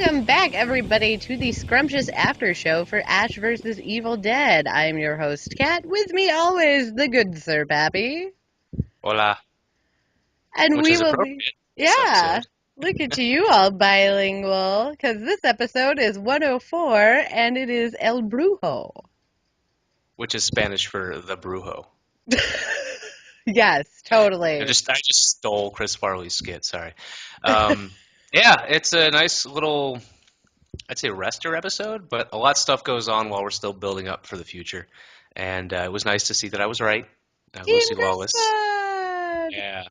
Welcome back, everybody, to the Scrumptious Aftershow for Ash vs. Evil Dead. I'm your host, Kat. With me always, the good Sir Pappy. Hola. And Which we is will appropriate be... this Yeah, episode. look at you all bilingual, because this episode is 104, and it is El Brujo. Which is Spanish for the Brujo. Yes, totally. I just stole Chris Farley's skit, sorry. Yeah, it's a nice little, I'd say rester episode, but a lot of stuff goes on while we're still building up for the future. And it was nice to see that I was right. Team Lucy Chris Lawless. Pod! Yeah.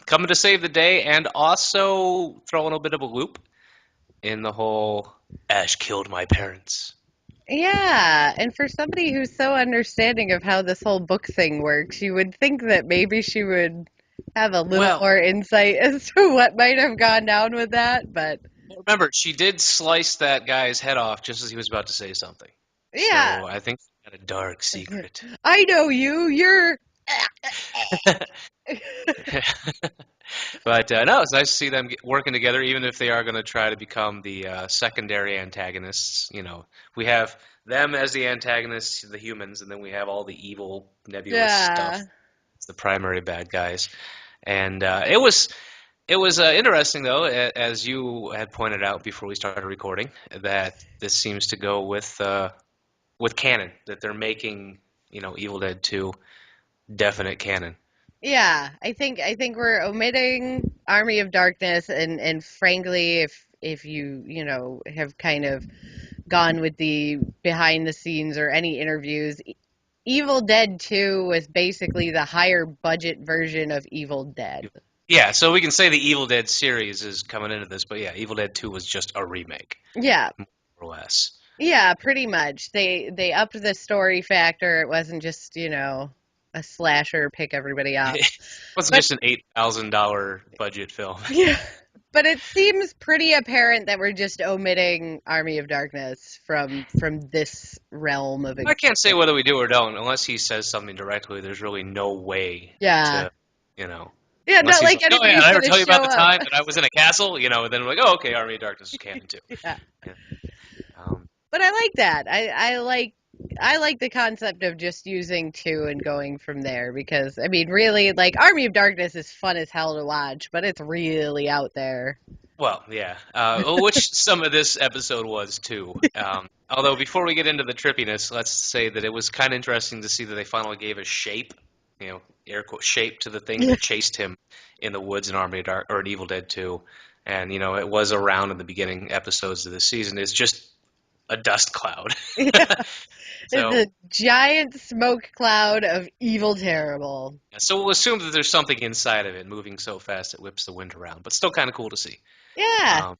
Coming to save the day and also throwing a bit of a loop in the whole Ash killed my parents. Yeah, and for somebody who's so understanding of how this whole book thing works, you would think that maybe she would have a little Well, more insight as to what might have gone down with that, but remember, she did slice that guy's head off just as he was about to say something. yeah. So I think she had a dark secret. I know you, you're... But no, it's nice to see them working together, even if they are going to try to become the secondary antagonists. You know, we have them as the antagonists, the humans, and then we have all the evil, nebulous stuff. Yeah. It's the primary bad guys. And it was interesting, though, as you had pointed out before we started recording, that this seems to go with canon, that they're making, Evil Dead 2 definite canon. Yeah, I think we're omitting Army of Darkness and frankly if you have kind of gone with the behind the scenes or any interviews, Evil Dead 2 was basically the higher budget version of Evil Dead. Yeah, so we can say the Evil Dead series is coming into this, but yeah, Evil Dead 2 was just a remake, Yeah. more or less. Yeah, pretty much. They upped the story factor. It wasn't just, a slasher pick everybody off. It wasn't But just an $8,000 budget film. yeah, but it seems pretty apparent that we're just omitting Army of Darkness from this realm of I can't say existence. whether we do or don't, unless he says something directly. There's really no way Yeah. to, you know, Yeah, unless not he's like like, oh yeah, anybody's I ever gonna tell you about show the up. time that I was in a castle, then we're like, oh, okay, Army of Darkness is canon too. Yeah. Yeah. Um, But I like that. I like the concept of just using two and going from there because I mean really like Army of Darkness is fun as hell to watch, but it's really out there. well, yeah, which some of this episode was too. Although before we get into the trippiness, let's say that it was kind of interesting to see that they finally gave a shape, air quote shape to the thing that chased him in the woods in Army of Dark or in Evil Dead 2. And it was around in the beginning episodes of the season. It's just a dust cloud. Yeah. It's So a giant smoke cloud of evil terrible. so we'll assume that there's something inside of it moving so fast it whips the wind around, but still kind of cool to see. Yeah. Um,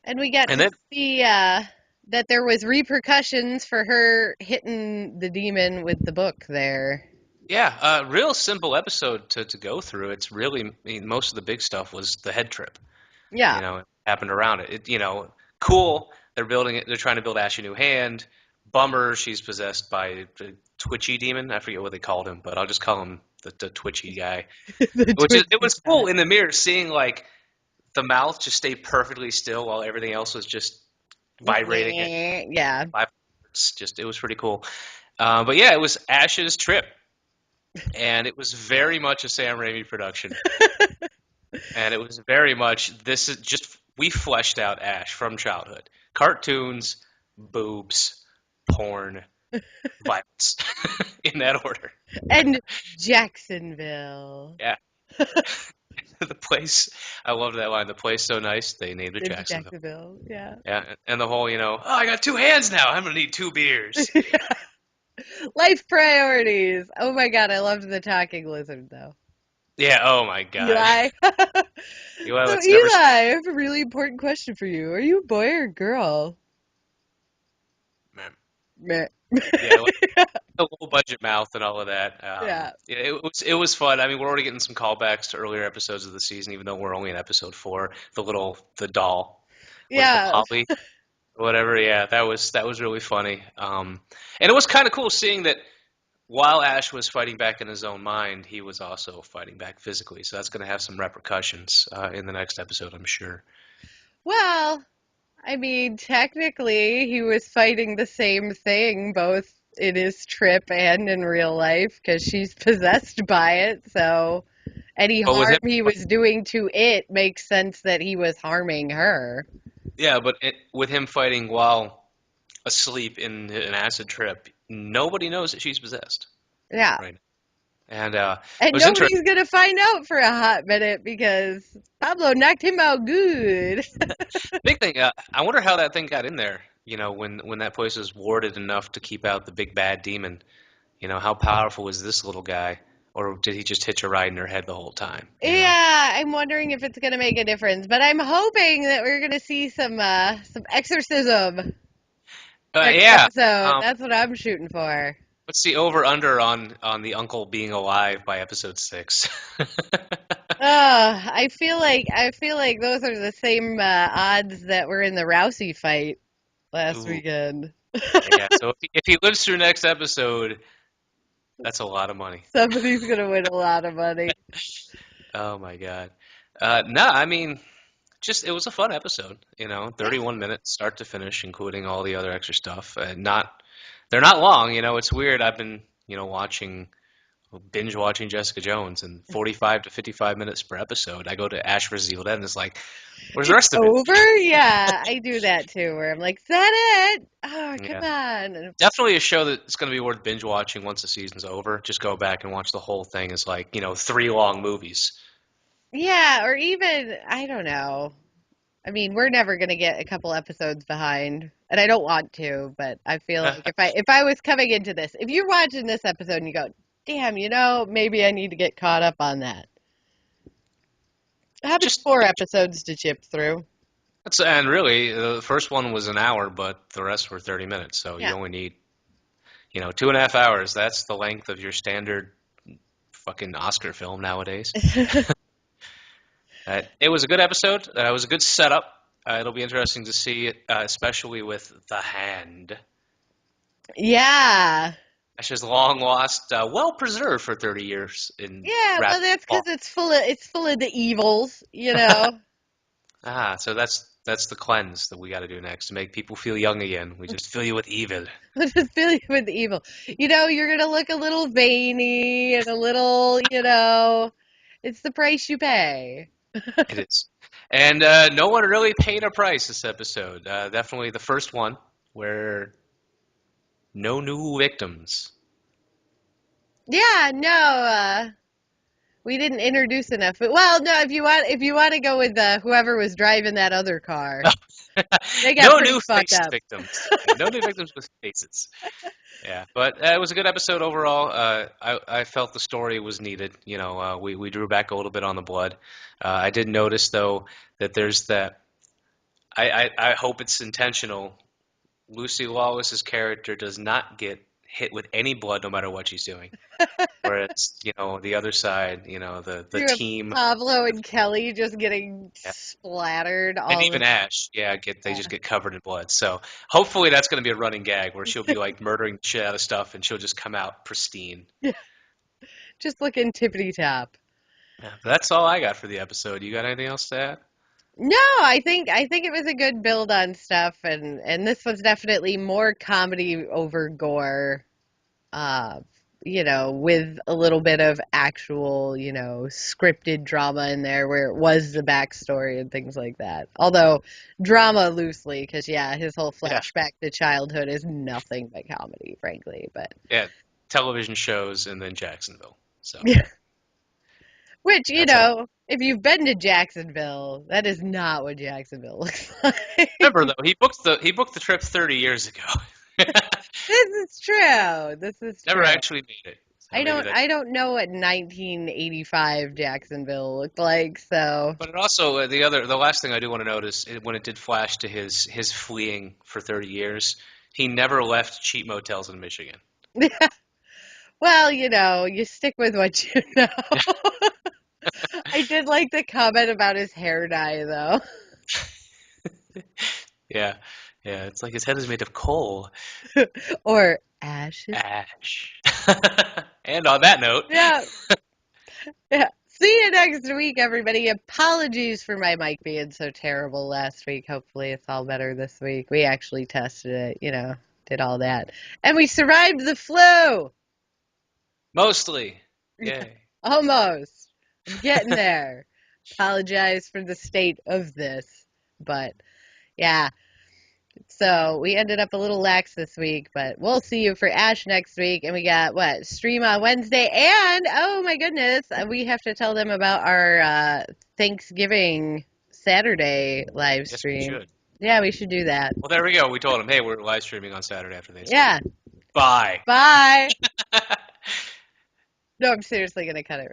And we got and to then see that there was repercussions for her hitting the demon with the book there. yeah, real simple episode to go through. It's really, I mean, most of the big stuff was the head trip. Yeah. It happened around it. Cool. They're building it. They're trying to build Ash a new hand. Bummer, she's possessed by the twitchy demon. I forget what they called him, but I'll just call him the twitchy guy. The It twisted was cool in the mirror seeing like the mouth just stay perfectly still while everything else was just vibrating and yeah. it was pretty cool. But yeah, it was Ash's trip, and it was very much a Sam Raimi production, and it was very much this is just we fleshed out Ash from childhood, cartoons, boobs, porn, violence, in that order. And Jacksonville. Yeah, the place. I love that line. The place so nice they named it Into Jacksonville. Jacksonville. Yeah. Yeah, and the whole, oh, I got two hands now. I'm gonna need two beers. Life priorities. Oh my god, I loved the talking lizard though. Yeah. Oh my God. Eli. Eli, So let's Eli, never. I have a really important question for you. Are you a boy or a girl? Man. Meh. Yeah, like the low budget mouth and all of that. Yeah. Yeah, it was fun. I mean, we're already getting some callbacks to earlier episodes of the season, even though we're only in episode 4. The doll was the Yeah. Polly, whatever. Yeah, that was really funny. And it was kind of cool seeing that while Ash was fighting back in his own mind, he was also fighting back physically. So that's going to have some repercussions in the next episode, I'm sure. Well, I mean, technically, he was fighting the same thing both in his trip and in real life because she's possessed by it. So any But with harm him, he was doing to it makes sense that he was harming her. yeah, but with him fighting while asleep in an acid trip, nobody knows that she's possessed, Yeah. right? And it And was interesting. nobody's going to find out for a hot minute because Pablo knocked him out good. Big thing. I wonder how that thing got in there. When that place was warded enough to keep out the big bad demon. How powerful was this little guy, or did he just hitch a ride in her head the whole time? Yeah, I'm wondering if it's going to make a difference, but I'm hoping that we're going to see some exorcism next Yeah. episode. That's what I'm shooting for. What's the over under on the uncle being alive by episode 6? I feel like those are the same odds that were in the Rousey fight last Ooh, weekend. yeah. So if he lives through next episode, that's a lot of money. Somebody's gonna win a lot of money. Oh my God. No, I mean, just it was a fun episode. Yeah. 31 minutes start to finish, including all the other extra stuff. They're not long. It's weird. I've been binge watching Jessica Jones, and 45 to 55 minutes per episode. I go to Ash vs. Evil Dead, and it's like, where's the It's rest of it? over? Yeah, I do that too, where I'm like, is that it? Oh, come Yeah. on. And Definitely a show that's going to be worth binge watching once the season's over. Just go back and watch the whole thing as like, 3 long movies. yeah, or even, I don't know. I mean, we're never gonna get a couple episodes behind, and I don't want to, but I feel like if I was coming into this, if you're watching this episode and you go, damn, maybe I need to get caught up on that. How many Just more episodes to chip through? and really, the first one was an hour, but the rest were 30 minutes. So you Yeah. only need, 2.5 hours. That's the length of your standard fucking Oscar film nowadays. It was a good episode. It was a good setup. It'll be interesting to see it, especially with the hand. Yeah. Ashes long lost, well preserved for 30 years in Yeah, rap. well that's because it's full of the evils. So that's the cleanse that we got to do next to make people feel young again. We just fill you with evil. Just fill you with evil. You're gonna look a little veiny and a little. It's the price you pay. It is, and no one really paid a price this episode. Definitely the first one where no new victims. Yeah, no, we didn't introduce enough. But well, no, if you want to go with whoever was driving that other car, they got No pretty new fucked face up. victims. Yeah, no new victims with faces. Yeah, but it was a good episode overall. I felt the story was needed. We drew back a little bit on the blood. I did notice though that there's that. I hope it's intentional. Lucy Lawless's character does not get hit with any blood no matter what she's doing. Whereas the other side, the You have team, Pablo and Kelly just getting yeah, splattered and all even over. Ash, yeah, they Yeah. just get covered in blood. So hopefully that's going to be a running gag where she'll be like murdering the shit out of stuff and she'll just come out pristine. Just looking tippity top. Yeah, but that's all I got for the episode. You got anything else to add? No, I think it was a good build on stuff, and this was definitely more comedy over gore. Uh, with a little bit of actual, scripted drama in there where it was the backstory and things like that. Although drama loosely, because yeah, his whole Yeah, flashback to childhood is nothing but comedy, frankly. But yeah, television shows and then Jacksonville. So yeah, which that's all. if you've been to Jacksonville, that is not what Jacksonville looks like. Remember though, he booked the trip 30 years ago. This is true. This is Never true. actually made it. So I maybe don't that. I don't know what 1985 Jacksonville looked like, so But it also the last thing I do want to notice when it did flash to his fleeing for 30 years, he never left cheap motels in Michigan. well, you stick with what you know. I did like the comment about his hair dye though. Yeah, yeah. It's like his head is made of coal Or ashes. ash. And on that note, Yeah. Yeah. See you next week, everybody. Apologies for my mic being so terrible last week. Hopefully, it's all better this week. We actually tested it, did all that. And we survived the flu. Mostly. Yay. Almost. I'm getting there. Apologize for the state of this. But yeah. So we ended up a little lax this week, but we'll see you for Ash next week. And we got what? Stream on Wednesday. And oh my goodness, we have to tell them about our Thanksgiving Saturday live Yes, we stream. should. Yeah, we should do that. Well, there we go. We told them, hey, we're live streaming on Saturday after Thanksgiving. Yeah. Bye. Bye. No, I'm seriously going to cut it.